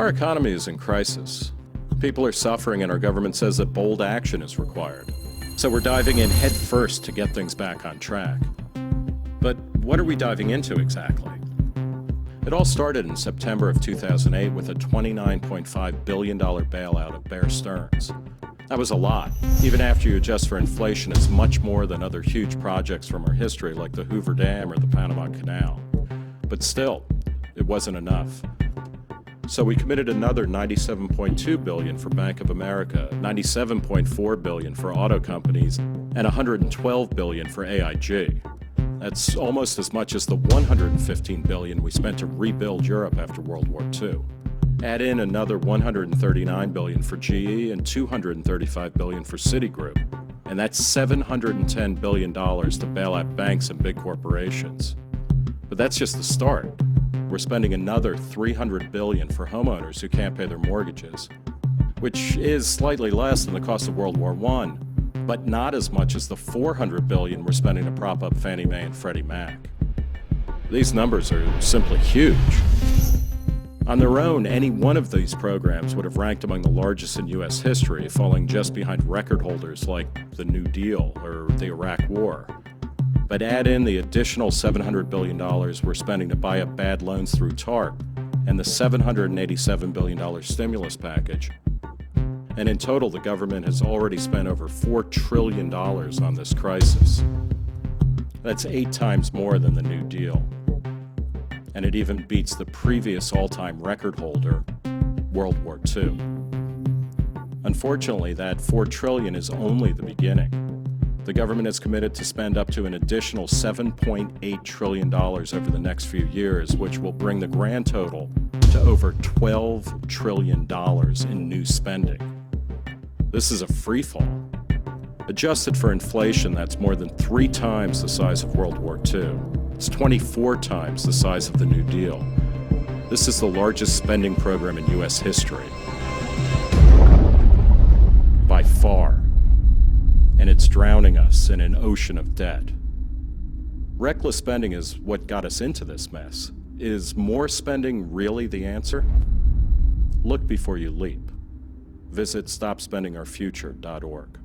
Our economy is in crisis. People are suffering and our government says that bold action is required. So we're diving in head first to get things back on track. But what are we diving into exactly? It all started in September of 2008 with a $29.5 billion bailout of Bear Stearns. That was a lot. Even after you adjust for inflation, it's much more than other huge projects from our history like the Hoover Dam or the Panama Canal. But still, it wasn't enough. So we committed another $97.2 billion for Bank of America, $97.4 billion for auto companies, and $112 billion for AIG. That's almost as much as the $115 billion we spent to rebuild Europe after World War II. Add in another $139 billion for GE and $235 billion for Citigroup, and that's $710 billion to bail out banks and big corporations. But that's just the start. We're spending another $300 billion for homeowners who can't pay their mortgages, which is slightly less than the cost of World War I, but not as much as the $400 billion we're spending to prop up Fannie Mae and Freddie Mac. These numbers are simply huge. On their own, any one of these programs would have ranked among the largest in U.S. history, falling just behind record holders like the New Deal or the Iraq War. But add in the additional $700 billion we're spending to buy up bad loans through TARP and the $787 billion stimulus package. And in total, the government has already spent over $4 trillion on this crisis. That's 8 times more than the New Deal. And it even beats the previous all-time record holder, World War II. Unfortunately, that $4 trillion is only the beginning. The government is committed to spend up to an additional $7.8 trillion over the next few years, which will bring the grand total to over $12 trillion in new spending. This is a free fall. Adjusted for inflation, that's more than 3 times the size of World War II. It's 24 times the size of the New Deal. This is the largest spending program in U.S. history. By far. And it's drowning us in an ocean of debt. Reckless spending is what got us into this mess. Is more spending really the answer? Look before you leap. Visit stopspendingourfuture.org.